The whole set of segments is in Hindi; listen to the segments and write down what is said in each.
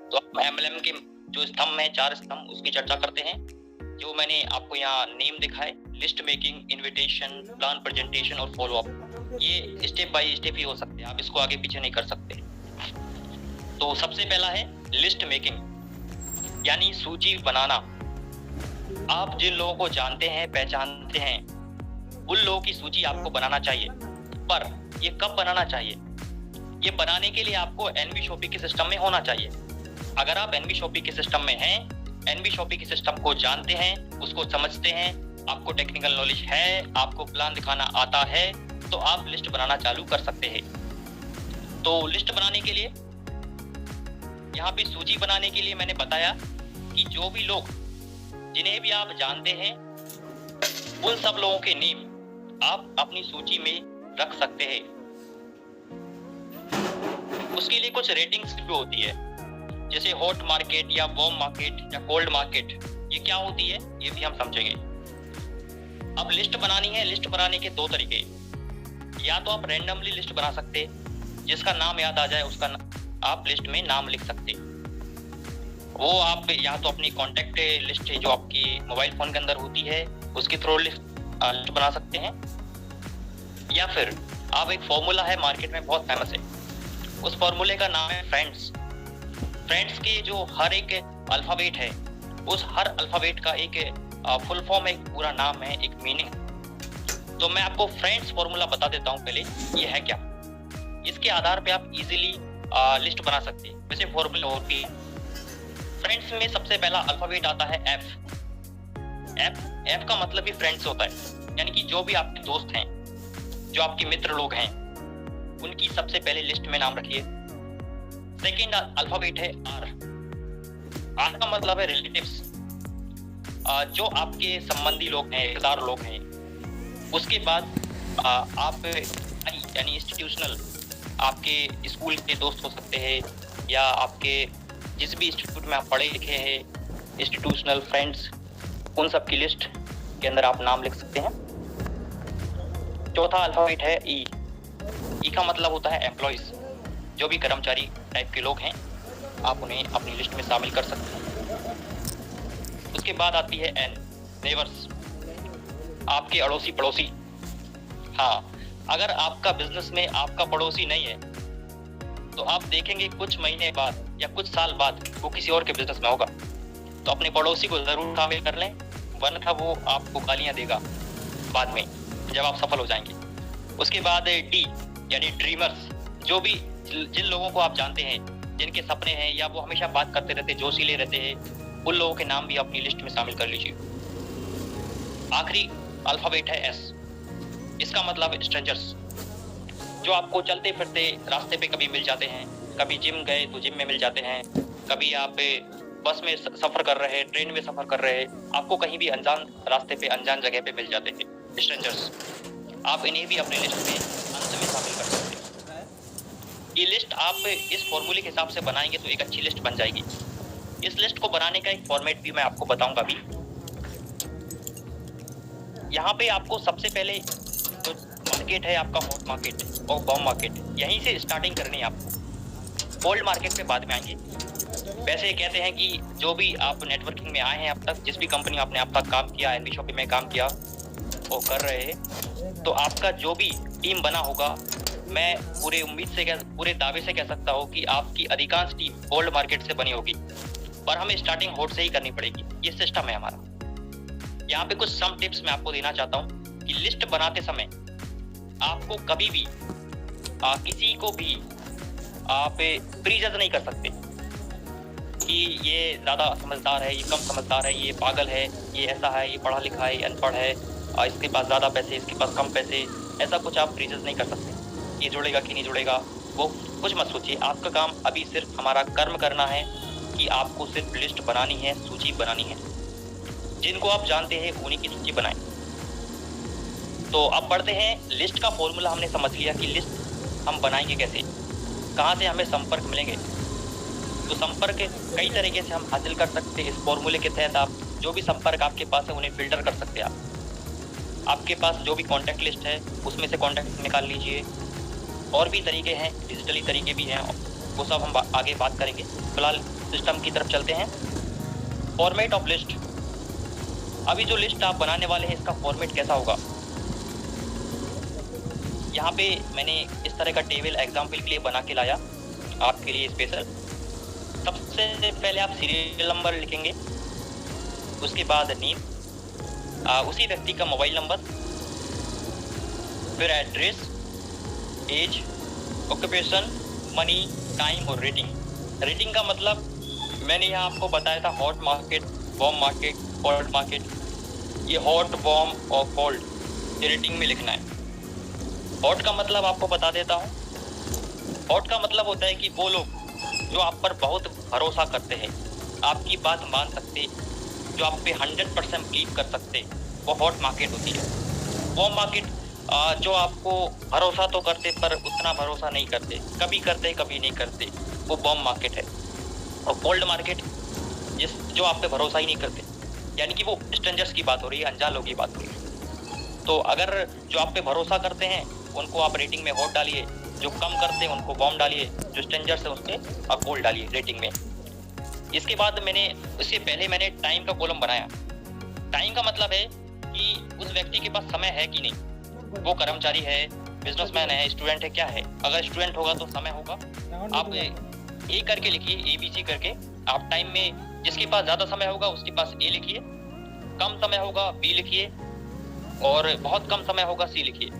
तो हम एमएलएम के जो स्तंभ हैं, 4 स्तंभ, उसकी चर्चा करते हैं। जो मैंने आपको यहाँ नेम दिखा है, list making, invitation, plan, presentation और फॉलो अप। ये स्टेप बाय स्टेप ही हो सकते हैं, आप इसको आगे पीछे नहीं कर सकते। तो सबसे पहला है लिस्ट मेकिंग, यानी सूची बनाना। आप जिन लोगों को जानते हैं, पहचानते हैं, उन लोगों की सूची आपको बनाना चाहिए। पर ये कब बनाना चाहिए? ये बनाने के लिए आपको एनवी शॉपी के सिस्टम में होना चाहिए। अगर आप एनवी शॉपी के सिस्टम में हैं, एनवी शॉपी के सिस्टम को जानते हैं, उसको समझते हैं, आपको टेक्निकल नॉलेज है, आपको प्लान दिखाना आता है, तो आप लिस्ट बनाना चालू कर सकते हैं। तो लिस्ट बनाने के लिए, यहाँ पे सूची बनाने के लिए मैंने बताया कि जो भी लोग, जिन्हें भी आप जानते हैं, उन सब लोगों के नेम आप अपनी सूची में रख सकते हैं। उसके लिए कुछ रेटिंग्स भी होती है, जैसे हॉट मार्केट या वार्म मार्केट या कोल्ड मार्केट। ये क्या होती है, ये भी हम समझेंगे। अब लिस्ट बनानी है। लिस्ट बनाने के 2 तरीके, या तो आप रैंडमली लिस्ट बना सकते, जिसका नाम याद आ जाए उसका आप लिस्ट में नाम लिख सकते। वो आप या तो अपनी कॉन्टैक्ट लिस्ट जो आपकी मोबाइल फोन के अंदर होती है, उसके थ्रू लिस्ट बना सकते हैं। या फिर आप, एक फॉर्मूला है मार्केट में बहुत फेमस है, उस फॉर्मूले का नाम है फ्रेंड्स। फ्रेंड्स के जो हर एक अल्फाबेट है, उस हर अल्फाबेट का एक फुल फॉर्म, एक पूरा नाम है, एक मीनिंग। तो मैं आपको फ्रेंड्स फॉर्मूला बता देता हूँ पहले, ये है क्या। इसके आधार पे आप इजीली लिस्ट बना सकते हैं। वैसे फॉर्मूला होती है, फ्रेंड्स में सबसे पहला अल्फाबेट आता है एफ। एफ का मतलब भी फ्रेंड्स होता है, यानी कि जो भी आपके दोस्त हैं, जो आपके मित्र लोग हैं, उनकी सबसे पहले लिस्ट में नाम रखिए। सेकेंड अल्फाबेट है आर। आर का मतलब है रिलेटिव्स, जो आपके संबंधी लोग हैं, रिश्तेदार लोग हैं। उसके बाद आप यानी इंस्टीट्यूशनल, आपके स्कूल के दोस्त हो सकते हैं, या आपके जिस भी इंस्टीट्यूट में आप पढ़े लिखे हैं, इंस्टीट्यूशनल फ्रेंड्स, उन सब की लिस्ट के अंदर आप नाम लिख सकते हैं। चौथा अल्फाबेट है ई। ई का मतलब होता है एम्प्लॉइज, जो भी कर्मचारी टाइप के लोग हैं, आप उन्हें अपनी लिस्ट में शामिल कर सकते हैं। उसके बाद आती है एन, नेबर्स, आपके अड़ोसी पड़ोसी। हाँ, अगर आपका बिजनेस में आपका पड़ोसी नहीं है, तो आप देखेंगे कुछ महीने बाद या कुछ साल बाद वो किसी और के बिजनेस में होगा। तो अपने पड़ोसी को जरूर शामिल कर लें, वरना वो आपको गालियां देगा बाद में जब आप सफल हो जाएंगे। उसके बाद डी यानी ड्रीमर्स, जो भी जिन लोगों को आप जानते हैं, जिनके सपने हैं या वो हमेशा बात करते रहते, जोशीले रहते हैं, उन लोगों के नाम भी अपनी लिस्ट में शामिल कर लीजिए। आखिरी अल्फाबेट है एस। इसका मतलब है स्ट्रेंजर्स, जो आपको चलते फिरते रास्ते पे कभी मिल जाते हैं, कभी जिम गए तो जिम में मिल जाते हैं, कभी आप बस में सफर कर रहे हैं, ट्रेन में सफर कर रहे हैं, आपको कहीं भी अनजान रास्ते पे, अनजान जगह पे मिल जाते हैं स्ट्रेंजर्स। आप इन्हें भी अपनी लिस्ट में अंत में शामिल कर सकते हैं। ये लिस्ट आप इस फॉर्मूले के हिसाब से बनाएंगे तो एक अच्छी लिस्ट बन जाएगी। इस लिस्ट को बनाने का एक फॉर्मेट भी मैं आपको बताऊंगा अभी। यहाँ पे आपको सबसे पहले जो मार्केट है आपका, हॉट मार्केट और वार्म मार्केट, यहीं से स्टार्टिंग करनी है आपको। कोल्ड मार्केट पे बाद में आएंगे। वैसे कहते हैं कि जो भी आप नेटवर्किंग में आए हैं अब तक, जिस भी कंपनी आपने अब तक काम किया, एनवी शॉपी में काम किया और कर रहे हैं, तो आपका जो भी टीम बना होगा, मैं पूरे उम्मीद से पूरे दावे से कह सकता हूँ कि आपकी अधिकांश टीम कोल्ड मार्केट से बनी होगी। पर हमें स्टार्टिंग हॉट से ही करनी पड़ेगी, ये सिस्टम है हमारा। यहाँ पे कुछ सम टिप्स मैं आपको देना चाहता हूँ कि लिस्ट बनाते समय आपको कभी भी किसी को भी आप प्रीजज नहीं कर सकते कि ये ज़्यादा समझदार है, ये कम समझदार है, ये पागल है, ये ऐसा है, ये पढ़ा लिखा है, ये अनपढ़ है, इसके पास ज़्यादा पैसे, इसके पास कम पैसे, ऐसा कुछ आप प्रीजज नहीं कर सकते। ये जुड़ेगा कि नहीं जुड़ेगा वो कुछ मत सोचिए। आपका काम अभी सिर्फ हमारा कर्म करना है कि आपको सिर्फ लिस्ट बनानी है, सूची बनानी है। जिनको आप जानते हैं उन्हीं की सूची बनाएं। तो अब बढ़ते हैं, लिस्ट का फॉर्मूला हमने समझ लिया कि लिस्ट हम बनाएंगे कैसे, कहाँ से हमें संपर्क मिलेंगे। तो संपर्क कई तरीके से हम हासिल कर सकते हैं। इस फॉर्मूले के तहत आप जो भी संपर्क आपके पास है उन्हें फिल्टर कर सकते हैं। आपके पास जो भी कॉन्टैक्ट लिस्ट है उसमें से कॉन्टैक्ट निकाल लीजिए। और भी तरीके हैं, डिजिटली तरीके भी हैं, वो सब हम आगे बात करेंगे। फिलहाल सिस्टम की तरफ चलते हैं। Format of list. अभी जो लिस्ट आप बनाने वाले हैं इसका फॉर्मेट कैसा होगा, यहाँ पे मैंने इस तरह का टेबल एग्जाम्पल के लिए बना के लाया आपके लिए स्पेशल। सबसे पहले आप सीरियल नंबर लिखेंगे, उसके बाद नेम, उसी व्यक्ति का मोबाइल नंबर, फिर address, age, occupation, money, time और रेटिंग। रेटिंग का मतलब मैंने यहाँ आपको बताया था hot market, warm market, cold market. ये हॉट, वार्म और कोल्ड ये रेटिंग में लिखना है। हॉट का मतलब आपको बता देता हूँ। हॉट का मतलब होता है कि वो लोग जो आप पर बहुत भरोसा करते हैं, आपकी बात मान सकते, जो आप पे 100% बिलीव कर सकते, वो हॉट मार्केट होती है। वार्म मार्केट जो आपको भरोसा तो करते पर उतना भरोसा नहीं करते, कभी करते कभी नहीं करते, वो वार्म मार्केट है। और कोल्ड मार्केट जो आप पे भरोसा ही नहीं करते, यानी कि वो स्ट्रेंजर्स की बात हो रही है, अनजान लोगों की बात हो रही है। तो अगर जो आप पे भरोसा करते हैं उनको आप रेटिंग में हॉट डालिए, जो कम करते हैं उनको वार्म डालिए, जो स्ट्रेंजर्स है उसके आप कोल्ड डालिए रेटिंग में। इसके बाद इससे पहले मैंने टाइम का कॉलम बनाया। टाइम का मतलब है कि उस व्यक्ति के पास समय है कि नहीं, वो कर्मचारी है, बिजनेसमैन है, स्टूडेंट है, क्या है। अगर स्टूडेंट होगा तो समय होगा, आप ए करके लिखिए, ABC करके। आप टाइम में जिसके पास ज़्यादा समय होगा उसके पास ए लिखिए, कम समय होगा B लिखिए, और बहुत कम समय होगा C लिखिए।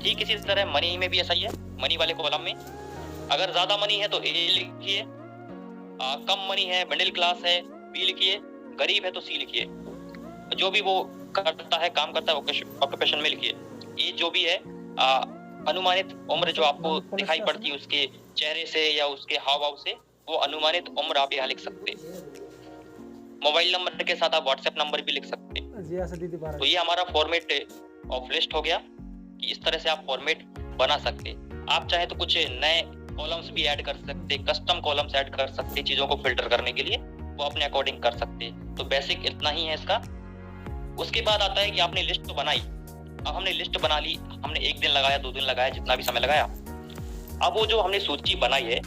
ठीक इसी तरह मनी में भी ऐसा ही है। मनी वाले कॉलम में अगर ज़्यादा मनी है तो A लिखिए, कम मनी है, मिडिल क्लास है, B लिखिए, गरीब है तो C लिखिए। जो भी वो करता है, काम करता है, ऑक्यूपेशन में लिखिए। ये जो भी है अनुमानित उम्र जो आपको दिखाई पड़ती है उसके चेहरे से या उसके हाव भाव से, वो अनुमानित उम्र आप यहाँ लिख सकते। मोबाइल नंबर के साथ आप व्हाट्सएप नंबर भी लिख सकते। तो ये हमारा फॉर्मेट ऑफ लिस्ट हो गया कि इस तरह से आप फॉर्मेट बना सकते। आप चाहे तो कुछ नए कॉलम्स भी ऐड कर सकते, कस्टम कॉलम्स ऐड कर सकते, चीजों को फिल्टर करने के लिए वो अपने अकॉर्डिंग कर सकते। तो बेसिक इतना ही है इसका। उसके बाद आता है कि आपने लिस्ट तो बनाई, अब हमने लिस्ट बना ली, हमने 1 दिन लगाया, 2 दिन लगाया, जितना भी समय लगाया। अब वो जो हमने सूची बनाई है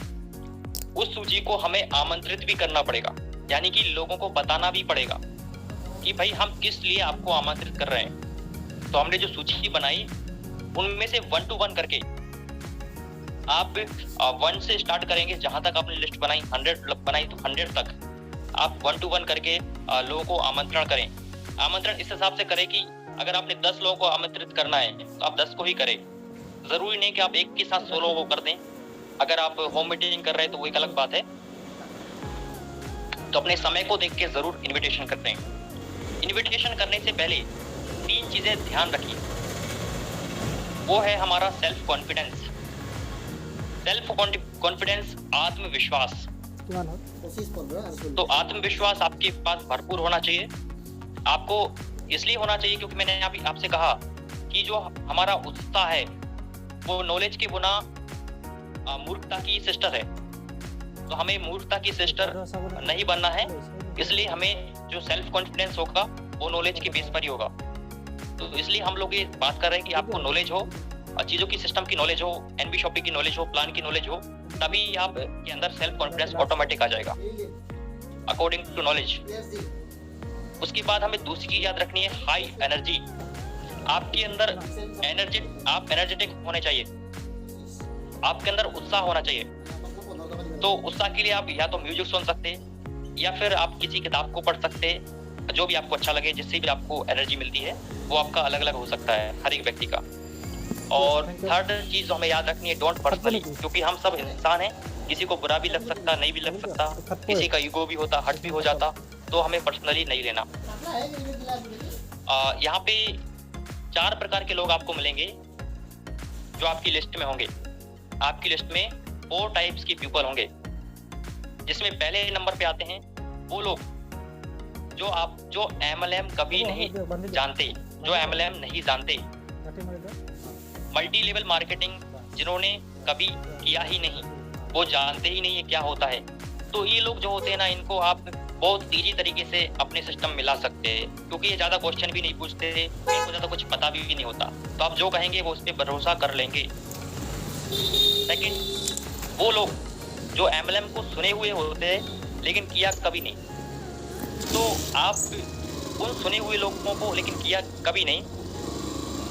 उस सूची को हमें आमंत्रित भी करना पड़ेगा, यानी कि लोगों को बताना भी पड़ेगा कि भाई हम किस लिए आपको आमंत्रित कर रहे हैं। तो हमने जो सूची बनाई उनमें से 1 to 1 करके आप 1 से स्टार्ट करेंगे, जहां तक आपने लिस्ट बनाई 100 बनाई तो 100 तक आप 1 to 1 करके लोगों को आमंत्रण करें। आमंत्रण इस हिसाब से करें कि अगर आपने 10 लोगों को आमंत्रित करना है तो आप 10 को ही करें। जरूरी नहीं कि आप एक के साथ 100 लोगों को कर दें। अगर आप होम मीटिंग कर रहे हैं तो वो एक अलग बात है। तो अपने समय को देख के जरूर इन्विटेशन करते हैं। इन्विटेशन करने से पहले 3 चीजें ध्यान रखिए। वो है हमारा सेल्फ कॉन्फिडेंस। सेल्फ कॉन्फिडेंस, आत्मविश्वास। तो आत्मविश्वास आपके पास भरपूर होना चाहिए। आपको इसलिए होना चाहिए क्योंकि मैंने अभी आपसे कहा कि जो हमारा उत्साह है वो नॉलेज के बिना मूर्खता की सिस्टर है। तो हमें मूर्खता की सिस्टर नहीं बनना है, इसलिए हमें जो सेल्फ कॉन्फिडेंस होगा वो नॉलेज के बेस पर ही होगा। तो इसलिए हम लोग ये बात कर रहे हैं कि आपको नॉलेज हो, चीज़ों की सिस्टम की नॉलेज हो, एनबी शॉपिंग की नॉलेज हो, प्लान की नॉलेज हो, तभी आप के अंदर सेल्फ कॉन्फिडेंस ऑटोमेटिक आ जाएगा अकॉर्डिंग टू नॉलेज। उसके बाद हमें दूसरी चीज याद रखनी है, हाई एनर्जी। आपके अंदर आप एनर्जेटिक होने चाहिए, आपके अंदर उत्साह होना चाहिए। तो उत्साह के लिए आप या तो म्यूजिक सुन सकते हैं या फिर आप किसी किताब को पढ़ सकते हैं, जो भी आपको अच्छा लगे, जिससे भी आपको एनर्जी मिलती है वो आपका अलग अलग हो सकता है हर एक व्यक्ति का। और थर्ड चीज हमें याद रखनी है, डोंट पर्सनली, क्योंकि हम सब इंसान हैं, किसी को बुरा भी लग सकता, नहीं भी लग सकता, किसी का ईगो भी होता, हर्ट भी हो जाता, तो हमें पर्सनली नहीं लेना। यहाँ पे 4 प्रकार के लोग आपको मिलेंगे जो आपकी लिस्ट में होंगे। आपकी लिस्ट में 4 टाइप्स के पीपल होंगे, जिसमें पहले नंबर पे आते हैं वो लोग जो MLM कभी नहीं जानते, जो MLM नहीं जानते, मल्टी लेवल मार्केटिंग जिन्होंने कभी किया ही नहीं, वो जानते ही नहीं है क्या होता है। तो ये लोग जो होते हैं ना, इनको आप बहुत इजी तरीके से अपने सिस्टम में ला सकते हैं, क्योंकि ये ज्यादा क्वेश्चन भी नहीं पूछते, इनको ज्यादा कुछ पता भी नहीं होता, तो आप जो कहेंगे वो उस पर भरोसा कर लेंगे। सेकंड, वो लोग जो MLM को सुने हुए होते हैं लेकिन किया कभी नहीं। तो आप उन सुने हुए लोगों को लेकिन किया कभी नहीं,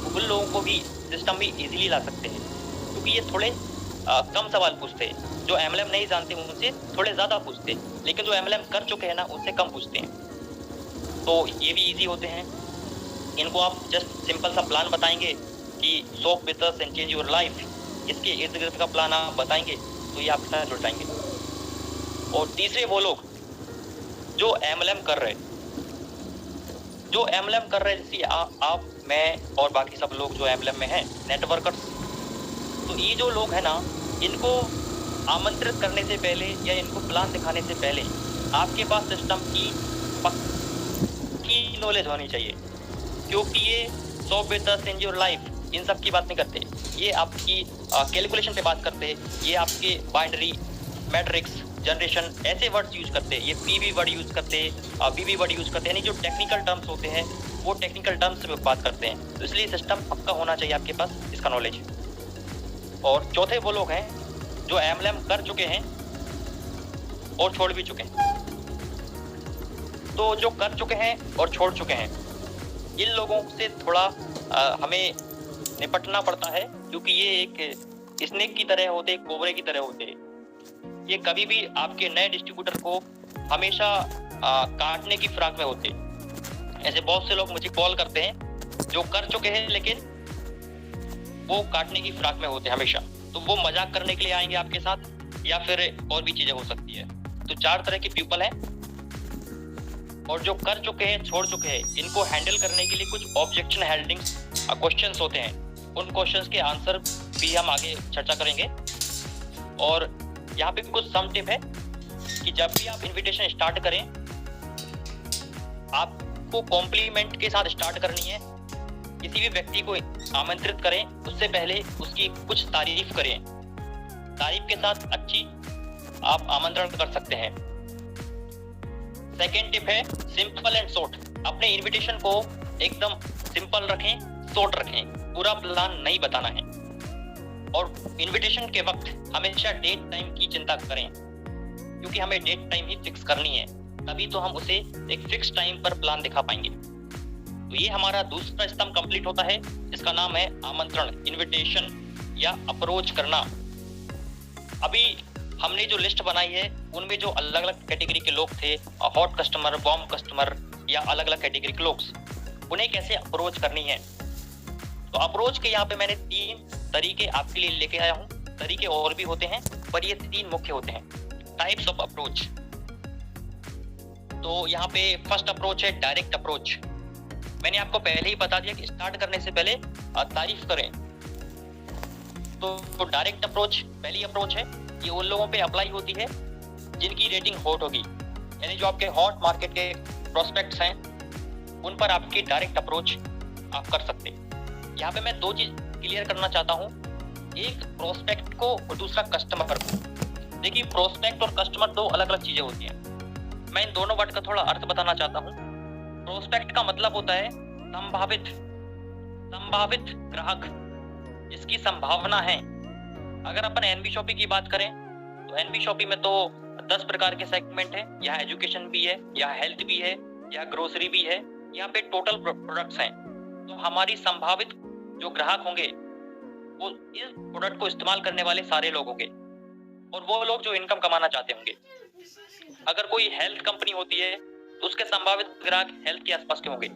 उन लोगों को भी सिस्टम में इजीली ला सकते हैं, क्योंकि ये थोड़े कम सवाल पूछते हैं। जो एमएलएम नहीं जानते उनसे थोड़े ज़्यादा पूछते हैं, लेकिन जो एमएलएम कर चुके हैं ना उनसे कम पूछते हैं। तो ये भी इजी होते हैं। इनको आप जस्ट सिंपल सा प्लान बताएंगे कि soap with us and change your life, इसके इर्द गिर्द का प्लान आप बताएंगे तो ये आपके साथ जुड़ जाएंगे। और तीसरे वो लोग जो एमएलएम कर रहे जैसे आप मैं और बाकी सब लोग जो एमएलएम में हैं, नेटवर्कर्स, तो ये जो लोग हैं ना, इनको आमंत्रित करने से पहले या इनको प्लान दिखाने से पहले आपके पास सिस्टम की पक्की नॉलेज होनी चाहिए, क्योंकि ये soap with us in your life in सब की बात नहीं करते। ये आपकी कैलकुलेशन पे बात करते हैं, ये आपके बाइनरी, मैट्रिक्स, जनरेशन ऐसे वर्ड्स यूज करते हैं, ये पीवी वर्ड यूज करते हैं, बीबी वर्ड यूज करते हैं, यानी जो टेक्निकल टर्म्स होते हैं वो टेक्निकल टर्म्स पे बात करते हैं। तो इसलिए सिस्टम पक्का होना चाहिए आपके पास, इसका नॉलेज। और चौथे वो लोग हैं जो एमएलएम कर चुके हैं और छोड़ भी चुके हैं। तो जो कर चुके हैं और छोड़ चुके हैं, इन लोगों से थोड़ा हमें निपटना पड़ता है, क्योंकि ये एक स्नेक की तरह होते हैं, कोबरे की तरह होते हैं। ये कभी भी आपके नए डिस्ट्रीब्यूटर को हमेशा काटने की फिराक में होते हैं। ऐसे बहुत से लोग मुझे कॉल करते हैं जो कर चुके हैं लेकिन वो काटने की फिराक में होते हैं हमेशा। तो वो मजाक करने के लिए आएंगे आपके साथ, या फिर और भी चीजें हो सकती है। तो 4 तरह के पीपल हैं। और जो कर चुके हैं, छोड़ चुके हैं, इनको हैंडल करने के लिए कुछ ऑब्जेक्शन हैंडलिंग क्वेश्चंस होते हैं। उन क्वेश्चंस के आंसर भी हम आगे चर्चा करेंगे। और यहाँ पे कुछ सम टिप है कि जब भी आप इनविटेशन स्टार्ट करें, आपको कॉम्प्लीमेंट के साथ स्टार्ट करनी है। किसी भी व्यक्ति को आमंत्रित करें उससे पहले उसकी कुछ तारीफ करें। तारीफ के साथ अच्छी आप आमंत्रण कर सकते हैं। सेकेंड टिप है सिंपल एंड शॉर्ट। अपने इनविटेशन को एकदम सिंपल रखें, शॉर्ट रखें, पूरा प्लान नहीं बताना है। और इनविटेशन के वक्त हमेशा डेट टाइम की चिंता करें, क्योंकि हमें डेट टाइम ही फिक्स करनी है, तभी तो हम उसे एक फिक्स टाइम पर प्लान दिखा पाएंगे। तो ये हमारा दूसरा स्तंभ कंप्लीट होता है, जिसका नाम है आमंत्रण, इनविटेशन या अप्रोच करना। अभी हमने जो लिस्ट बनाई है उनमें जो अलग अलग कैटेगरी के लोग थे, हॉट कस्टमर, वार्म कस्टमर या अलग अलग कैटेगरी के लोग, उन्हें कैसे अप्रोच करनी है। तो अप्रोच के यहाँ पे मैंने 3 तरीके आपके लिए लेके आया हूँ। तरीके और भी होते हैं पर ये 3 मुख्य होते हैं, टाइप्स ऑफ अप्रोच। तो यहाँ पे फर्स्ट अप्रोच है डायरेक्ट अप्रोच। मैंने आपको पहले ही बता दिया कि स्टार्ट करने से पहले तारीफ करें। तो डायरेक्ट अप्रोच पहली अप्रोच है। ये उन लोगों पे अप्लाई होती है जिनकी रेटिंग हॉट होगी, यानी जो आपके हॉट मार्केट के प्रोस्पेक्ट्स हैं उन पर आपकी डायरेक्ट अप्रोच आप कर सकते हैं। यहाँ पे मैं 2 चीज क्लियर करना चाहता हूँ, एक प्रोस्पेक्ट को और दूसरा कस्टमर को। देखिए प्रोस्पेक्ट और कस्टमर 2 अलग अलग चीजें होती हैं। मैं इन दोनों वर्ड का थोड़ा अर्थ बताना चाहता हूँ। प्रोस्पेक्ट का मतलब होता है संभावित ग्राहक, जिसकी संभावना है। अगर अपन एनबी शॉपी की बात करें तो एनबी शॉपी में तो 10 प्रकार के सेगमेंट है। यहाँ एजुकेशन भी है, यहाँ हेल्थ भी है, यहाँ ग्रोसरी भी है, यहाँ पे टोटल प्रोडक्ट्स हैं। तो हमारी संभावित जो ग्राहक होंगे वो इस प्रोडक्ट को इस्तेमाल करने वाले सारे लोग होंगे, और वो लोग जो इनकम कमाना चाहते होंगे। अगर कोई हेल्थ कंपनी होती है तो उसके संभावित ग्राहक हेल्थ के आसपास के होंगे।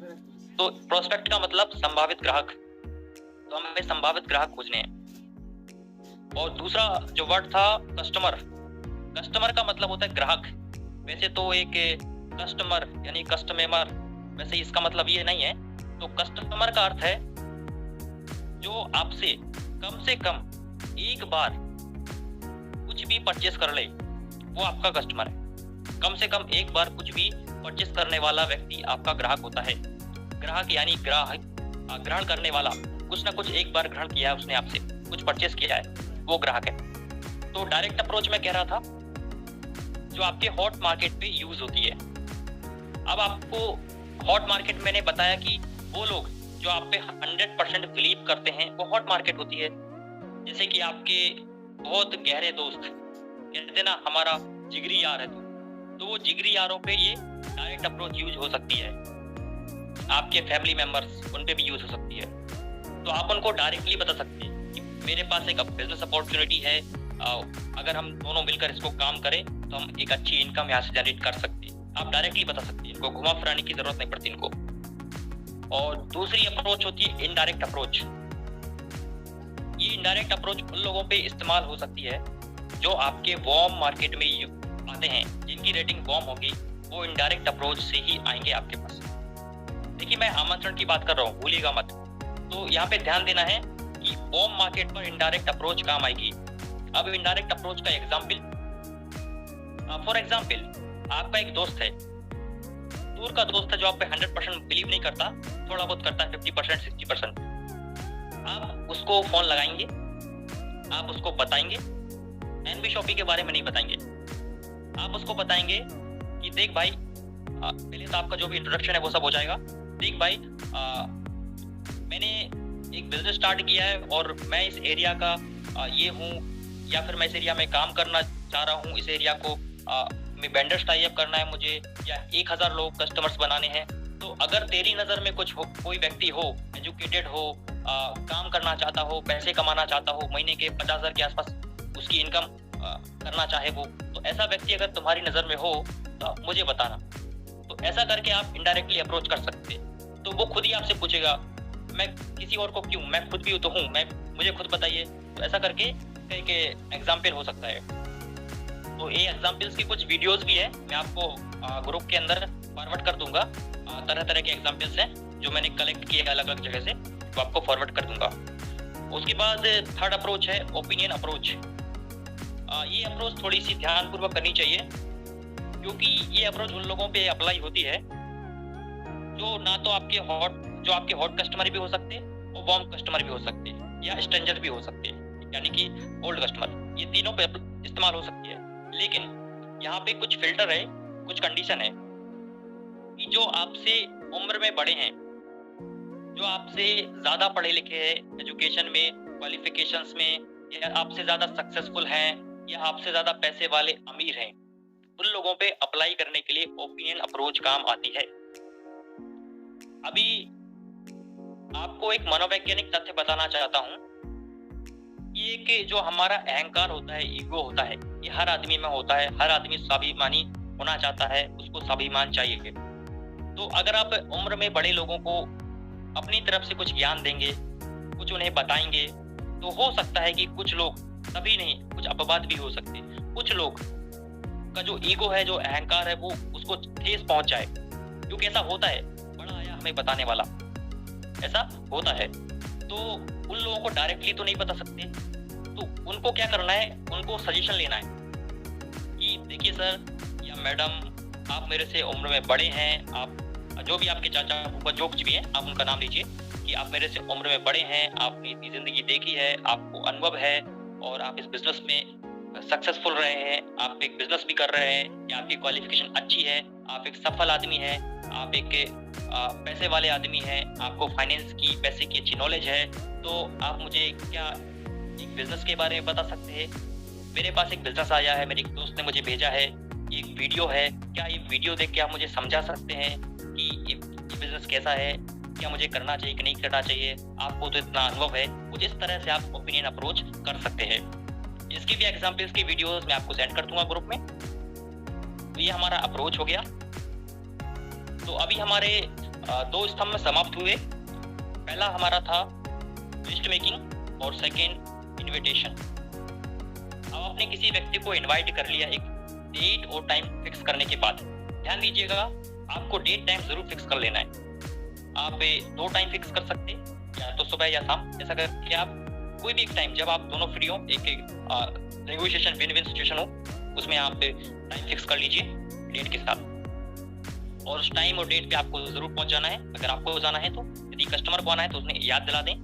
तो प्रोस्पेक्ट का मतलब संभावित ग्राहक, तो हमें संभावित ग्राहक खोजने हैं। और दूसरा जो वर्ड था कस्टमर, कस्टमर का मतलब होता है ग्राहक। वैसे तो एक कस्टमर यानी कस्टमर, वैसे इसका मतलब ये नहीं है। तो कस्टमर का अर्थ है जो आपसे कम एक बार कुछ भी परचेस कर ले, वो आपका कस्टमर है। कम से कम एक बार कुछ भी परचेस करने वाला व्यक्ति आपका ग्राहक होता है। ग्राहक यानी ग्रहण करने वाला, कुछ ना कुछ एक बार ग्रहण किया है उसने आपसे, कुछ परचेस किया है, वो ग्राहक है। तो डायरेक्ट अप्रोच में कह रहा था जो आपके हॉट मार्केट पे यूज होती है। अब आपको हॉट मार्केट मैंने बताया कि वो लोग जो आप पे 100% बिलीव करते हैं वो हॉट मार्केट होती है। जैसे कि आपके बहुत गहरे दोस्त कहते ना हमारा जिगरी यार है तो वो जिगरी यारों पे ये डायरेक्ट अप्रोच यूज हो सकती है। आपके फैमिली मेंबर्स, उन पे भी यूज हो सकती है। तो आप उनको डायरेक्टली बता सकते हैं कि मेरे पास एक बिजनेस अपॉर्चुनिटी है, अगर हम दोनों मिलकर इसको काम करें तो हम एक अच्छी इनकम यहाँ से जनरेट कर सकते हैं। आप डायरेक्टली बता सकते हैं, इनको घुमा फिराने की जरूरत नहीं पड़ती इनको। और दूसरी अप्रोच होती है इनडायरेक्ट अप्रोच। ये इनडायरेक्ट अप्रोच उन लोगों पे इस्तेमाल हो सकती है जो आपके वार्म मार्केट में आते हैं, जिनकी रेटिंग वार्म होगी, वो इनडायरेक्ट अप्रोच से ही आएंगे आपके पास। देखिए, मैं आमंत्रण की बात कर रहा हूँ, भूलिएगा मत। तो यहाँ पे ध्यान देना है कि वार्म मार्केट पर इनडायरेक्ट अप्रोच काम आएगी। अब इनडायरेक्ट अप्रोच का एग्जाम्पल, फॉर एग्जाम्पल, आपका एक दोस्त है, दूर का दोस्त है, जो आप पे 100% बिलीव नहीं करता, थोड़ा बहुत करता है, 50%, 60%। आप उसको फोन लगाएंगे, आप उसको बताएंगे, एनबी शॉपी के बारे में नहीं बताएंगे। आप उसको बताएंगे कि देख भाई, पहले तो आपका जो भी इंट्रोडक्शन है वो सब हो जाएगा। देख भाई, मैंने एक बिजनेस स्टार्ट किया है और मैं इस एरिया का ये हूँ, या फिर मैं इस एरिया में काम करना चाह रहा हूँ, इस एरिया को में वेंडर्स टाई अप करना है मुझे, या 1000 लोग कस्टमर्स बनाने हैं। तो अगर तेरी नज़र में कुछ हो, कोई व्यक्ति हो, एजुकेटेड हो, काम करना चाहता हो, पैसे कमाना चाहता हो, महीने के 50,000 के आसपास उसकी इनकम करना चाहे वो, तो ऐसा व्यक्ति अगर तुम्हारी नज़र में हो तो मुझे बताना। तो ऐसा करके आप इनडायरेक्टली अप्रोच कर सकते हैं। तो वो खुद ही आपसे पूछेगा, मैं किसी और को क्यों, मैं खुद भी तो हूँ, मुझे खुद बताइए। तो ऐसा करके कई के एग्जाम्पल हो सकता है। तो ये एग्जाम्पल्स की कुछ वीडियोस भी है, मैं आपको ग्रुप के अंदर फॉरवर्ड कर दूंगा। तरह तरह के एग्जाम्पल्स हैं जो मैंने कलेक्ट किए अलग अलग जगह से, तो आपको फॉरवर्ड कर दूंगा। उसके बाद थर्ड अप्रोच है ओपिनियन अप्रोच। ये अप्रोच थोड़ी सी ध्यानपूर्वक करनी चाहिए, क्योंकि ये अप्रोच उन लोगों पे अप्लाई होती है जो ना तो आपके हॉट कस्टमर भी हो सकते हैं, और वार्म कस्टमर भी हो सकते हैं, या स्ट्रेंजर भी हो सकते हैं, यानी कि ओल्ड कस्टमर। ये तीनों पे इस्तेमाल हो सकती है। लेकिन यहाँ पे कुछ फिल्टर है, कुछ कंडीशन है कि जो आपसे उम्र में बड़े हैं, जो आपसे ज्यादा पढ़े लिखे हैं, एजुकेशन में, क्वालिफिकेशंस में, या आपसे ज्यादा सक्सेसफुल हैं, या आपसे ज्यादा पैसे वाले अमीर हैं, उन लोगों पे अप्लाई करने के लिए ओपिनियन अप्रोच काम आती है। अभी आपको एक मनोवैज्ञानिक तथ्य बताना चाहता हूँ। ये कि जो हमारा अहंकार होता है, ईगो होता है, ये हर आदमी में होता है। हर आदमी स्वाभिमानी होना चाहता है, उसको स्वाभिमान चाहिए। तो अगर आप उम्र में बड़े लोगों को अपनी तरफ से कुछ ज्ञान देंगे, कुछ उन्हें बताएंगे, तो हो सकता है कि कुछ लोग, सभी नहीं, कुछ अपवाद भी हो सकते हैं, कुछ लोग का जो ईगो है, जो अहंकार है, वो उसको ठेस पहुंच जाए। क्योंकि ऐसा होता है, बड़ा आया हमें बताने वाला, ऐसा होता है। तो उन लोगों को डायरेक्टली तो नहीं बता सकते, तो उनको क्या करना है, उनको सजेशन लेना है कि देखिए सर या मैडम, आप मेरे से उम्र में बड़े हैं, आप जो भी आपके चाचा फूफा जो कुछ भी है, आप उनका नाम लीजिए कि आप मेरे से उम्र में बड़े हैं, आपने इतनी जिंदगी देखी है, आपको अनुभव है, और आप इस बिजनेस में सक्सेसफुल रहे हैं, आप एक बिजनेस भी कर रहे हैं, या आपकी क्वालिफिकेशन अच्छी है, आप एक सफल आदमी हैं, आप एक पैसे वाले आदमी हैं, आपको फाइनेंस की, पैसे की अच्छी नॉलेज है। तो आप मुझे क्या एक बिजनेस के बारे में बता सकते हैं? मेरे पास एक बिजनेस आया है, मेरे एक दोस्त ने मुझे भेजा है, एक वीडियो है, क्या ये वीडियो देख के आप मुझे समझा सकते हैं कि ये बिजनेस कैसा है, क्या मुझे करना चाहिए कि नहीं करना चाहिए? आपको तो इतना अनुभव है। कुछ इस तरह से आप ओपिनियन अप्रोच कर सकते हैं। इसकी भी एग्जाम्पल्स की वीडियोस मैं आपको सेंड कर दूंगा ग्रुप में। तो ये हमारा अप्रोच हो गया। तो अभी हमारे 2 स्तंभ समाप्त हुए। पहला हमारा था लिस्ट मेकिंग और सेकंड इनविटेशन। अब आपने किसी व्यक्ति को इनवाइट कर लिया, एक डेट और टाइम फिक्स करने के बाद, ध्यान दीजिएगा, आपको डेट टाइम जरूर फिक्स कर लेना है। आप 2 टाइम फिक्स कर सकते हैं, या तो सुबह या शाम, ऐसा करके आप कोई भी एक टाइम जब आप दोनों फ्री हो, एक नेगोशिएशन विन विन सिचुएशन हो, उसमें आप टाइम फिक्स कर लीजिए डेट के साथ। और उस टाइम और डेट पे आपको जरूर पहुंच जाना है, अगर आपको जाना है तो। यदि कस्टमर को आना है तो उसने याद दिला दें।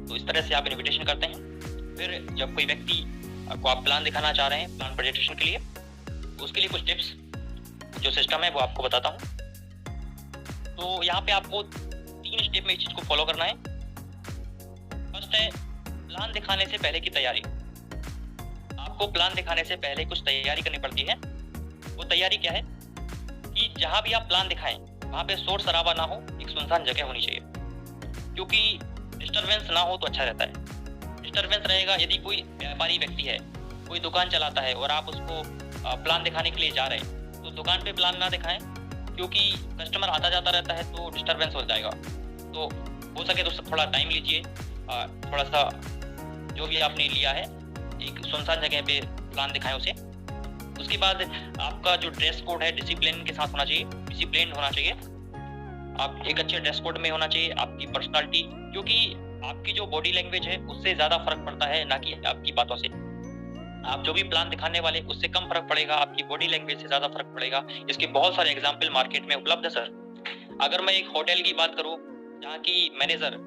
तो इस तरह से आप इन्विटेशन करते हैं। फिर जब कोई व्यक्ति को आप प्लान दिखाना चाह रहे हैं, प्लान प्रेजेंटेशन के लिए, तो उसके लिए कुछ टिप्स, जो सिस्टम है वो आपको बताता हूँ। तो यहाँ पे आपको 3 स्टेप में इस चीज को फॉलो करना है। फर्स्ट है प्लान दिखाने से पहले की तैयारी। आपको प्लान दिखाने से पहले कुछ तैयारी करनी पड़ती है, वो तैयारी क्या है कि जहाँ भी आप प्लान दिखाएं वहाँ पे शोर शराबा ना हो, एक सुनसान जगह होनी चाहिए, क्योंकि डिस्टरबेंस ना हो तो अच्छा रहता है। डिस्टरबेंस रहेगा, यदि कोई व्यापारी व्यक्ति है, कोई दुकान चलाता है और आप उसको प्लान दिखाने के लिए जा रहे हैं, तो दुकान पे प्लान ना दिखाएं, क्योंकि कस्टमर आता जाता रहता है तो डिस्टरबेंस हो जाएगा। तो हो सके तो उससे थोड़ा टाइम लीजिए, थोड़ा सा जो भी आपने लिया है एक सुनसान जगह पे प्लान दिखाएं उसे। उसके बाद आपका जो ड्रेस कोड है डिसिप्लिन के साथ होना चाहिए, डिसिप्लिन होना चाहिए। आप एक अच्छे ड्रेस कोड में होना चाहिए, आपकी पर्सनालिटी, क्योंकि आपकी जो बॉडी लैंग्वेज है उससे ज़्यादा फर्क पड़ता है, ना कि आपकी बातों से। आप जो भी प्लान दिखाने वाले उससे कम फर्क पड़ेगा, आपकी बॉडी लैंग्वेज से ज़्यादा फर्क पड़ेगा। इसके बहुत सारे एग्जाम्पल मार्केट में उपलब्ध है सर। अगर मैं एक होटल की बात करूँ जहाँ की मैनेजर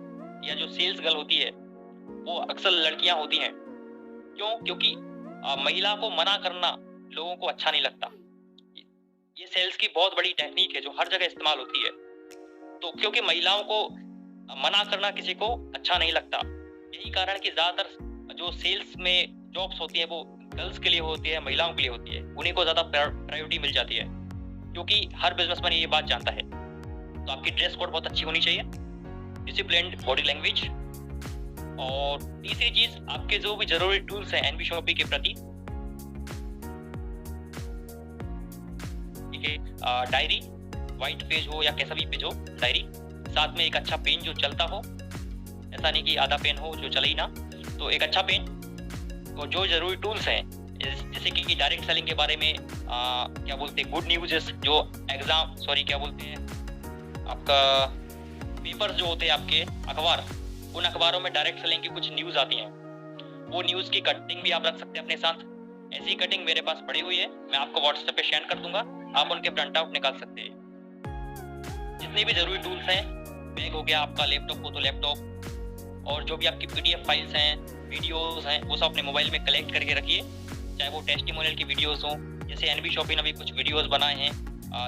या जो सेल्स गर्ल होती है वो अक्सर लड़कियाँ होती हैं। क्यों? क्योंकि महिला को मना करना लोगों को अच्छा नहीं लगता। ये सेल्स की बहुत बड़ी टेक्निक है जो हर जगह इस्तेमाल होती है। तो क्योंकि महिलाओं को मना करना किसी को अच्छा नहीं लगता, यही कारण कि ज्यादातर जो सेल्स में जॉब्स होती है वो गर्ल्स के लिए होती है, महिलाओं के लिए होती है, उन्हीं को ज्यादा प्रायोरिटी मिल जाती है, क्योंकि हर बिजनेसमैन ये बात जानता है। तो आपकी ड्रेस कोड बहुत अच्छी होनी चाहिए, डिसिप्लिन्ड बॉडी लैंग्वेज। और तीसरी चीज, आपके जो भी जरूरी टूल्स हैं एनबी शॉपी के प्रति, डायरी, व्हाइट पेज हो या कैसा भी पेज हो, डायरी, साथ में एक अच्छा पेन जो चलता हो, ऐसा नहीं कि आधा पेन हो जो चले ही ना, तो एक अच्छा पेन। तो जो जरूरी टूल्स हैं जैसे कि डायरेक्ट सेलिंग के बारे में क्या बोलते हैं, गुड न्यूज़, जो एग्जाम क्या बोलते हैं, आपका पेपर जो होते हैं आपके अखबार, उन अखबारों में डायरेक्ट सेलिंग की कुछ न्यूज़ आती हैं, वो न्यूज़ की कटिंग भी आप रख सकते हैं अपने साथ। ऐसी कटिंग मेरे पास पड़ी हुई है, मैं आपको व्हाट्सएप पे शेयर कर दूंगा, आप उनके प्रिंट आउट निकाल सकते हैं। जितने भी जरूरी टूल्स हैं, बैग हो गया आपका, लैपटॉप हो तो लैपटॉप, और जो भी आपकी पीडीएफ फाइल्स हैं, वीडियोस हैं, वो सब अपने मोबाइल में कलेक्ट करके रखिए। चाहे वो टेस्टिमोनियल की वीडियोस हों, जैसे एनबी शॉपी ने भी कुछ वीडियोस बनाए हैं,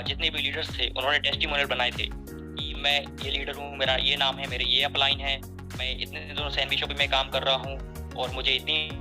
जितने भी लीडर्स थे उन्होंने टेस्टिमोनियल बनाए थे कि मैं ये लीडर हूँ, मेरा ये नाम है, मेरे ये अपलाइन है, मैं इतने दिनों से एनबी शॉपी में काम कर रहा हूँ और मुझे इतनी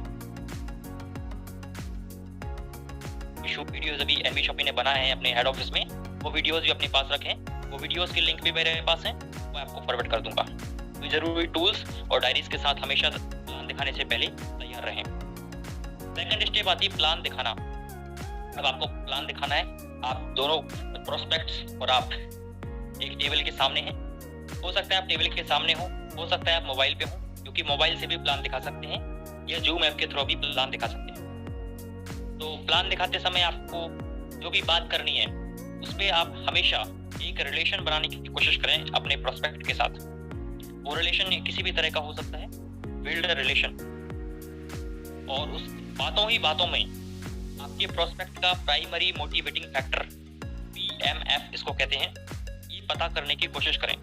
वीडियोस अभी एनबी शॉपी ने बनाए हैं अपने हेड ऑफिस में, वो वीडियोस भी अपने पास रखें। वो वीडियोस के लिंक भी मेरे पास हैं, मैं आपको फॉरवर्ड कर दूंगा। तो जरूरी टूल्स और डायरीज के साथ हमेशा प्लान दिखाने से पहले तैयार रहें। सेकंड स्टेप आती है प्लान दिखाना। अब आपको प्लान दिखाना है, आप दोनों प्रोस्पेक्ट्स और आप एक टेबल के सामने हैं, हो सकता है आप टेबल के सामने हो सकता है आप मोबाइल पे हो, क्योंकि मोबाइल से भी प्लान दिखा सकते हैं या जूम ऐप के थ्रू भी प्लान दिखा सकते हैं। तो प्लान दिखाते समय आपको जो भी बात करनी है उस पर आप हमेशा एक रिलेशन बनाने की कोशिश करें अपने प्रोस्पेक्ट के साथ। वो रिलेशन किसी भी तरह का हो सकता है, बिल्ड अ रिलेशन, और उस बातों में आपके प्रोस्पेक्ट का प्राइमरी मोटिवेटिंग फैक्टर PMF इसको कहते हैं, ये पता करने की कोशिश करें।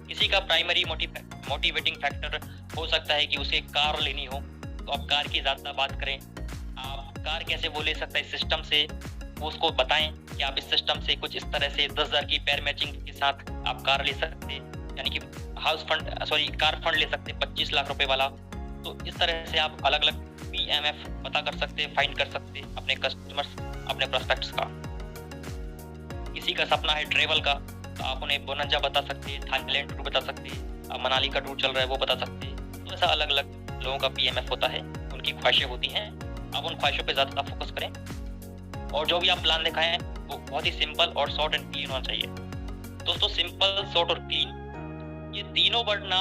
किसी का प्राइमरी मोटिवेटिंग फैक्टर हो सकता है कि उसे कार लेनी हो, तो आप कार की ज़्यादा बात करें। आप कार कैसे वो ले सकता है इस सिस्टम से, वो उसको बताएं कि आप इस सिस्टम से कुछ इस तरह से 10,000 की पेयर मैचिंग के साथ आप कार ले सकते, यानी कि कार फंड ले सकते 25 लाख रुपए वाला। तो इस तरह से आप अलग अलग PMF पता कर सकते, फाइंड कर सकते अपने कस्टमर्स, अपने प्रोस्पेक्ट्स का। किसी का सपना है ट्रेवल का, तो आप उन्हें बोनंजा बता सकते, थाईलैंड टूर बता सकते, मनाली का टूर चल रहा है वो बता सकते। तो ऐसा अलग अलग लोगों का PMF होता है, उनकी ख्वाहिशें होती हैं, आप उन ख्वाहिशों पे ज़्यादा फोकस करें। और जो भी आप प्लान दिखाएं वो बहुत ही सिंपल और शॉर्ट एंड क्लीन होना चाहिए। दोस्तों, सिंपल, शॉर्ट और क्लीन, ये तीनों वर्ड ना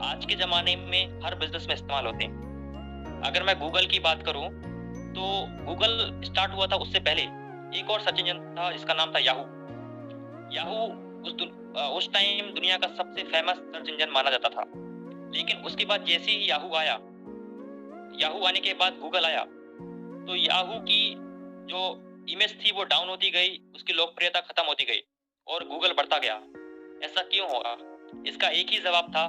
आज के ज़माने में हर बिजनेस में इस्तेमाल होते हैं। अगर मैं गूगल की बात करूं तो गूगल स्टार्ट हुआ था, उससे पहले एक और सर्च इंजन था जिसका नाम था याहू। उस टाइम दुनिया का सबसे फेमस सर्च इंजन माना जाता था, लेकिन उसके बाद जैसे ही याहू आने के बाद गूगल आया, तो याहू की जो इमेज थी वो डाउन होती गई, उसकी लोकप्रियता खत्म होती गई और गूगल बढ़ता गया। ऐसा क्यों होगा? इसका एक ही जवाब था,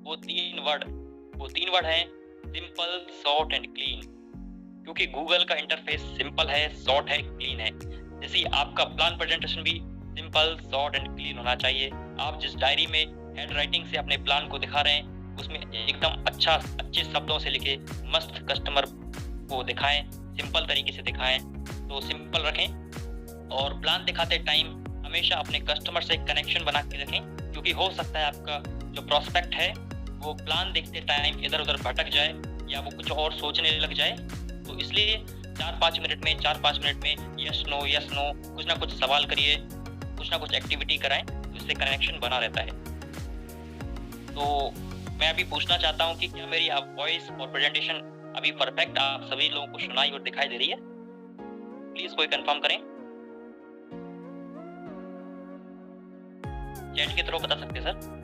वो तीन वर्ड हैं, सिंपल, शॉर्ट एंड क्लीन। क्योंकि गूगल का इंटरफेस सिंपल है, शॉर्ट है, क्लीन है। जैसे आपका प्लान प्रेजेंटेशन भी सिंपल, शॉर्ट एंड क्लीन होना चाहिए। आप जिस डायरी में हैंड राइटिंग से अपने प्लान को दिखा रहे हैं उसमें एकदम अच्छे शब्दों से लिखे मस्त कस्टमर को दिखाएं, सिंपल तरीके से दिखाएं। तो सिंपल रखें, और प्लान दिखाते टाइम हमेशा अपने कस्टमर से कनेक्शन बना के रखें, क्योंकि हो सकता है आपका जो प्रोस्पेक्ट है वो प्लान देखते टाइम इधर उधर भटक जाए या वो कुछ और सोचने लग जाए। तो इसलिए 4-5 मिनट में यस नो कुछ ना कुछ सवाल करिए, कुछ ना कुछ एक्टिविटी कराएं, तो इससे कनेक्शन बना रहता है। तो मैं अभी पूछना चाहता हूँ कि क्या मेरी वॉइस और प्रेजेंटेशन अभी परफेक्ट आप सभी लोगों को सुनाई और दिखाई दे रही है? प्लीज कोई कंफर्म करें, चैट के थ्रू बता सकते हैं सर।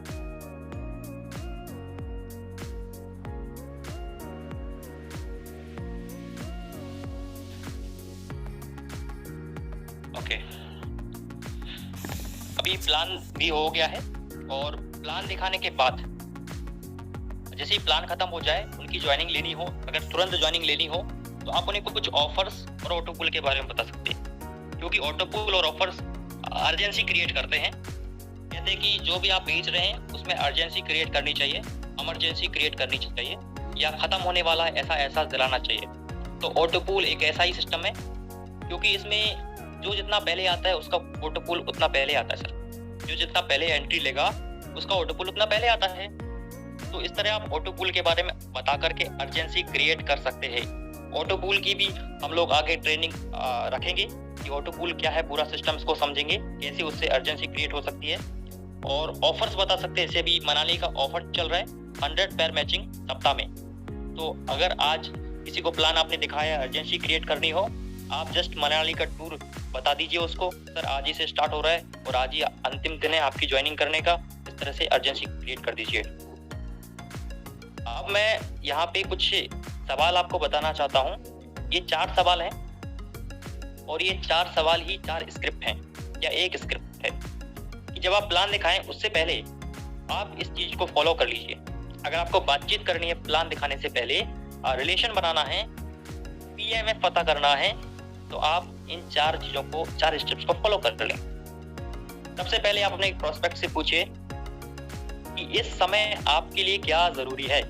ओके, अभी प्लान भी हो गया है और प्लान दिखाने के बाद जैसे ही प्लान खत्म हो जाए, उनकी ज्वाइनिंग लेनी हो, अगर तुरंत ज्वाइनिंग लेनी हो तो आप उन्हें कुछ ऑफर्स और ऑटोपूल के बारे में बता सकते हैं, क्योंकि ऑटोपूल और ऑफर्स अर्जेंसी क्रिएट करते हैं। कहते हैं कि जो भी आप बेच रहे हैं उसमें अर्जेंसी क्रिएट करनी चाहिए, इमरजेंसी क्रिएट करनी चाहिए, या खत्म होने वाला ऐसा एहसास दिलाना चाहिए। तो ऑटोपूल एक ऐसा ही सिस्टम है, क्योंकि इसमें जो जितना पहले आता है उसका ऑटोपूल उतना पहले आता है सर। जो जितना पहले एंट्री लेगा उसका ऑटोपूल उतना पहले आता है। तो इस तरह आप ऑटोपूल के बारे में बता करके अर्जेंसी क्रिएट कर सकते हैं। ऑटोपूल की भी हम लोग आगे ट्रेनिंग रखेंगे कि ऑटोपूल क्या है, पूरा सिस्टम्स को समझेंगे, कैसे उससे अर्जेंसी क्रिएट हो सकती है। और ऑफर्स बता सकते हैं, जैसे अभी मनाली का ऑफर चल रहा है 100 पैर मैचिंग सप्ताह में। तो अगर आज किसी को प्लान आपने दिखाया अर्जेंसी क्रिएट करनी हो, आप जस्ट मनाली का टूर बता दीजिए उसको, सर आज ही से स्टार्ट हो रहा है और आज ही अंतिम दिन है आपकी ज्वाइनिंग करने का, इस तरह से अर्जेंसी क्रिएट कर दीजिए। अब मैं यहाँ पे कुछ सवाल आपको बताना चाहता हूँ। ये 4 सवाल हैं और ये 4 सवाल ही 4 स्क्रिप्ट हैं या एक स्क्रिप्ट है कि जब आप प्लान दिखाएं उससे पहले आप इस चीज को फॉलो कर लीजिए। अगर आपको बातचीत करनी है प्लान दिखाने से पहले, रिलेशन बनाना है, पीएमएफ पता करना है, तो आप इन 4 चीजों को, 4 स्टेप्स को फॉलो कर लें। सबसे पहले आप अपने प्रोस्पेक्ट से पूछिए कि इस समय आपके लिए क्या जरूरी है,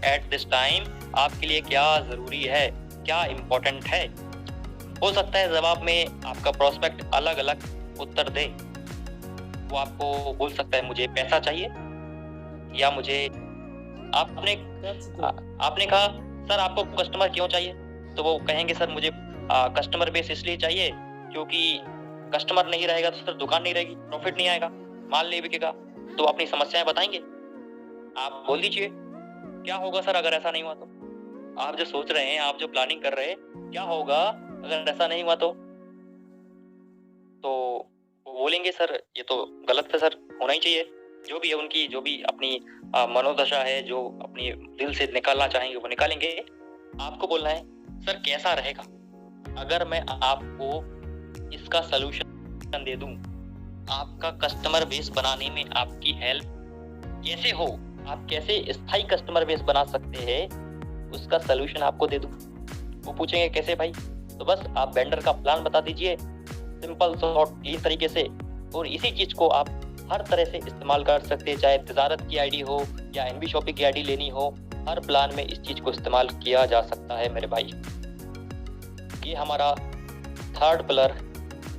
एट दिस टाइम आपके लिए क्या जरूरी है, क्या इंपॉर्टेंट है। हो सकता है जवाब में आपका प्रोस्पेक्ट अलग अलग उत्तर दे। वो आपको बोल सकता है मुझे पैसा चाहिए, या मुझे आपने कहा सर आपको कस्टमर क्यों चाहिए, तो वो कहेंगे सर मुझे कस्टमर बेस इसलिए चाहिए क्योंकि कस्टमर नहीं रहेगा तो सर दुकान नहीं रहेगी, प्रॉफिट नहीं आएगा, माल नहीं बिकेगा। तो अपनी समस्याएं बताएंगे। आप बोल दीजिए क्या होगा सर अगर ऐसा नहीं हुआ तो। आप जो सोच रहे हैं, आप जो प्लानिंग कर रहे हैं, क्या होगा अगर ऐसा नहीं हुआ तो वो बोलेंगे सर ये तो गलत है सर, होना ही चाहिए। जो भी है उनकी, जो भी अपनी मनोदशा है, जो अपनी दिल से निकालना चाहेंगे वो निकालेंगे। आपको बोलना है सर कैसा रहेगा अगर मैं आपको इसका सलूशन दे दूं, आपका कस्टमर बेस बनाने में आपकी हेल्प कैसे हो, आप कैसे स्थायी कस्टमर बेस बना सकते हैं, उसका सलूशन आपको दे दूं। वो पूछेंगे कैसे भाई, तो बस आप वेंडर का प्लान बता दीजिए सिंपल शॉर्ट क्लीन तरीके से, और इसी चीज को आप हर तरह से इस्तेमाल कर सकते हैं, चाहे तिजारत की आईडी हो या एनबी शॉपिंग की आईडी लेनी हो, हर प्लान में इस चीज को इस्तेमाल किया जा सकता है मेरे भाई। ये हमारा 3rd पिलर,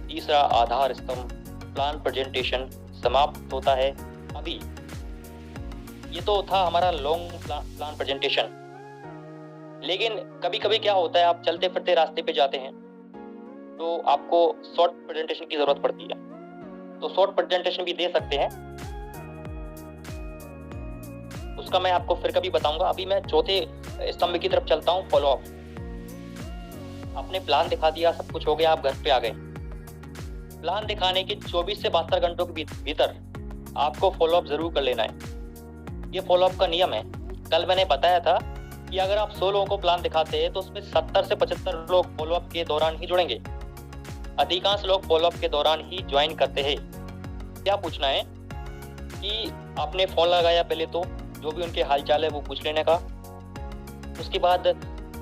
तीसरा आधार स्तंभ प्लान प्रेजेंटेशन समाप्त होता है अभी। ये तो था हमारा लॉन्ग प्लान प्रेजेंटेशन। लेकिन कभी कभी क्या होता है, आप चलते फिरते रास्ते पे जाते हैं तो आपको शॉर्ट प्रेजेंटेशन की जरूरत पड़ती है, तो शॉर्ट प्रेजेंटेशन भी दे सकते हैं, उसका मैं आपको फिर कभी बताऊंगा। अभी मैं 4थे स्तंभ की तरफ चलता हूँ, फॉलो अप। आपने प्लान दिखा दिया, सब कुछ हो गया, आप घर पे आ गए। प्लान दिखाने के 24 से 72 घंटों के भीतर आपको फॉलो अप जरूर कर लेना है। ये फॉलो अप का नियम है। कल मैंने बताया था कि अगर आप 100 लोगों को प्लान दिखाते हैं तो उसमें 70 से 75 लोग फॉलो अप के दौरान ही जुड़ेंगे। अधिकांश लोग फॉलो अप के दौरान ही ज्वाइन करते हैं। क्या पूछना है कि आपने फोन लगाया, पहले तो जो भी उनके हालचाल है वो पूछ लेने का। उसके बाद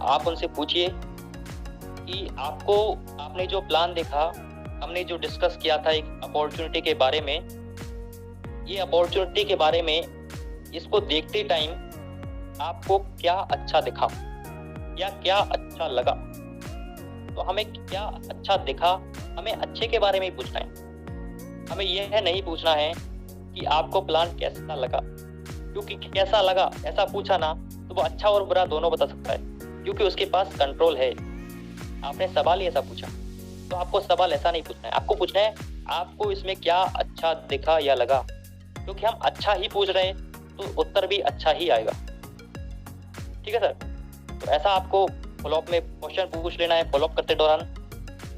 आप उनसे पूछिए कि आपने जो प्लान देखा, हमने जो डिस्कस किया था एक अपॉर्चुनिटी के बारे में, ये अपॉर्चुनिटी के बारे में इसको देखते टाइम आपको क्या अच्छा दिखा या क्या अच्छा लगा। तो हमें क्या अच्छा दिखा, हमें अच्छे के बारे में ही पूछना है। हमें यह नहीं पूछना है कि आपको प्लान कैसा लगा, क्योंकि कैसा लगा ऐसा पूछा ना तो वो अच्छा और बुरा दोनों बता सकता है, क्योंकि उसके पास कंट्रोल है। आपने सवाल ही ऐसा पूछा, तो आपको सवाल ऐसा नहीं पूछना है। आपको पूछना है आपको इसमें क्या अच्छा दिखा या लगा, क्योंकि हम अच्छा ही पूछ रहे हैं तो उत्तर भी अच्छा ही आएगा। ठीक है सर, तो ऐसा आपको फॉलोअप में क्वेश्चन पूछ लेना है फॉलोअप करते दौरान।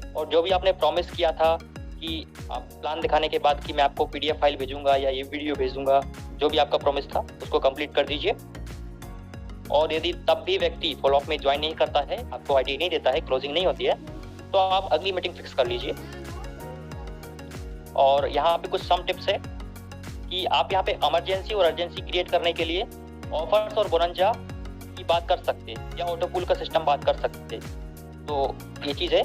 और जो भी आपने प्रॉमिस किया था कि आप प्लान दिखाने के बाद कि मैं आपको PDF फाइल भेजूंगा या ये वीडियो भेज दूंगा, जो भी आपका प्रॉमिस था उसको कंप्लीट कर दीजिए। और यदि तब भी व्यक्ति फॉलोअप में ज्वाइन नहीं करता है, आपको आईडी नहीं देता है, क्लोजिंग नहीं होती है, तो आप अगली मीटिंग फिक्स कर लीजिए। और यहाँ पे कुछ सम टिप्स है कि आप यहाँ पे इमरजेंसी और अर्जेंसी क्रिएट करने के लिए ऑफर्स और बोनंजा की बात कर सकते हैं या ऑटो पूल का सिस्टम बात कर सकते हैं। तो ये चीज़ है।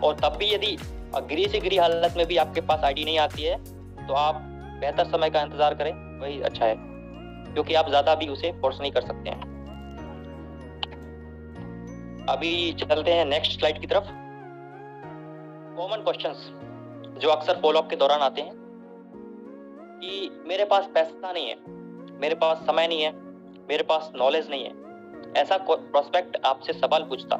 और तब भी यदि गिरी से गिरी हालत में भी आपके पास आईडी नहीं आती है तो आप बेहतर समय का इंतजार करें, वही अच्छा है, क्योंकि आप ज़्यादा भी उसे फोर्स नहीं कर सकते हैं। अभी चलते हैं नेक्स्ट स्लाइड की तरफ। कॉमन क्वेश्चंस जो अक्सर फॉलोअप के दौरान आते हैं कि मेरे पास पैसा नहीं है, मेरे पास समय नहीं है, मेरे पास नॉलेज नहीं है। ऐसा प्रोस्पेक्ट आपसे सवाल पूछता,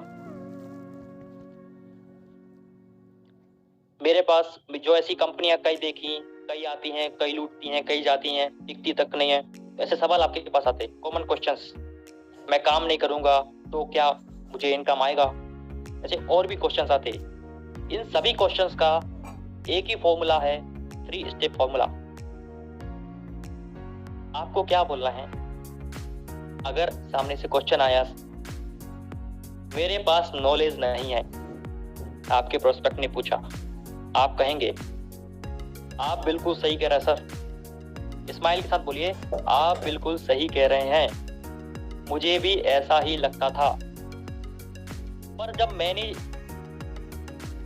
मेरे पास जो ऐसी कंपनियां कई देखी, कई आती हैं, कई लूटती हैं, कई जाती हैं, टिकती तक नहीं है, ऐसे सवाल आपके पास आते हैं। कॉमन क्वेश्चंस, मैं काम नहीं करूंगा तो क्या मुझे इनकम आएगा, ऐसे और भी क्वेश्चंस आते हैं। इन सभी क्वेश्चंस का एक ही फॉर्मूला है, 3 स्टेप फॉर्मूला। आपको क्या बोलना है अगर सामने से क्वेश्चन आया मेरे पास नॉलेज नहीं है, आपके प्रोस्पेक्ट ने पूछा, आप कहेंगे आप बिल्कुल सही कह रहे हैं सर। स्माइल के साथ बोलिए आप बिल्कुल सही कह रहे हैं, मुझे भी ऐसा ही लगता था, पर जब मैंने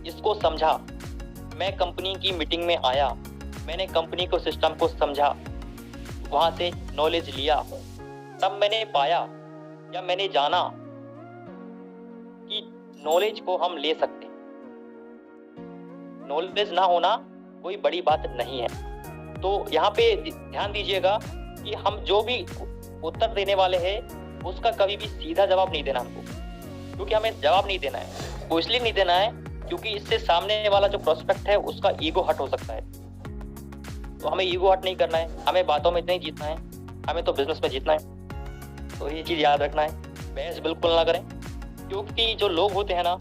इसको समझा, मैं कंपनी की मीटिंग में आया, मैंने कंपनी को सिस्टम को समझा, वहां से नॉलेज लिया, तब मैंने पाया या मैंने जाना कि नॉलेज को हम ले सकते हैं। नॉलेज ना होना कोई बड़ी बात नहीं है। तो यहाँ पे ध्यान दीजिएगा कि हम जो भी उत्तर देने वाले हैं उसका कभी भी सीधा जवाब नहीं देना हमको, क्योंकि हमें जवाब नहीं देना है। वो इसलिए नहीं देना है क्योंकि इससे सामने वाला जो प्रोस्पेक्ट है उसका ईगो हर्ट हो सकता है। तो हमें ईगो हर्ट नहीं करना है, हमें बातों में नहीं जीतना है, हमें तो बिजनेस में जीतना है। तो ये चीज़ याद रखना है, बहस बिल्कुल ना करें, क्योंकि जो लोग होते हैं ना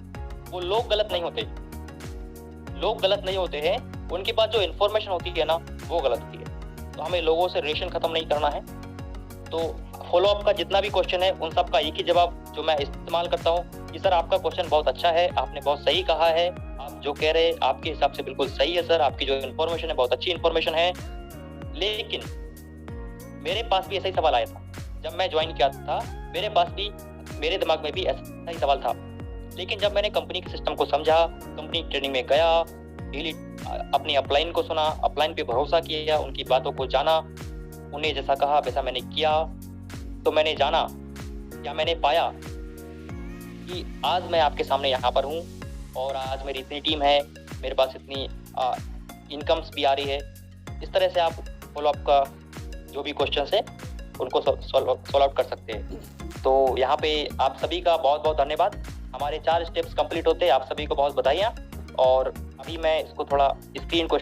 वो लोग गलत नहीं होते, लोग गलत नहीं होते हैं, उनके पास जो इन्फॉर्मेशन होती है ना वो गलत होती है। तो हमें लोगों से रिलेशन खत्म नहीं करना है। तो फॉलोअप का जितना भी क्वेश्चन है उन सब का एक ही जवाब जो मैं इस्तेमाल करता हूँ कि सर आपका क्वेश्चन बहुत अच्छा है, आपने बहुत सही कहा है, आप जो कह रहे हैं आपके हिसाब से बिल्कुल सही है सर, आपकी जो इन्फॉर्मेशन है बहुत अच्छी इन्फॉर्मेशन है, लेकिन मेरे पास भी ऐसा ही सवाल आया था जब मैं ज्वाइन किया था, मेरे पास भी, मेरे दिमाग में भी ऐसा ही सवाल था, लेकिन जब मैंने कंपनी के सिस्टम को समझा, कंपनी ट्रेनिंग में गया, डेली अपनी अपलाइन को सुना, अपलाइन पे भरोसा किया, उनकी बातों को जाना, उन्हें जैसा कहा वैसा मैंने किया, तो मैंने जाना या मैंने पाया कि आज मैं आपके सामने यहाँ पर हूँ और आज मेरी इतनी टीम है, मेरे पास इतनी इनकम्स भी आ रही है। इस तरह से आप फॉलोअप का जो भी क्वेश्चन है उनको सॉल्व आउट कर सकते हैं। तो यहाँ पे आप सभी का बहुत बहुत धन्यवाद। हमारे 4 स्टेप्स कंप्लीट होते हैं, आप सभी को बहुत बधाइयाँ। और अभी मैं इसको थोड़ा स्क्रीन को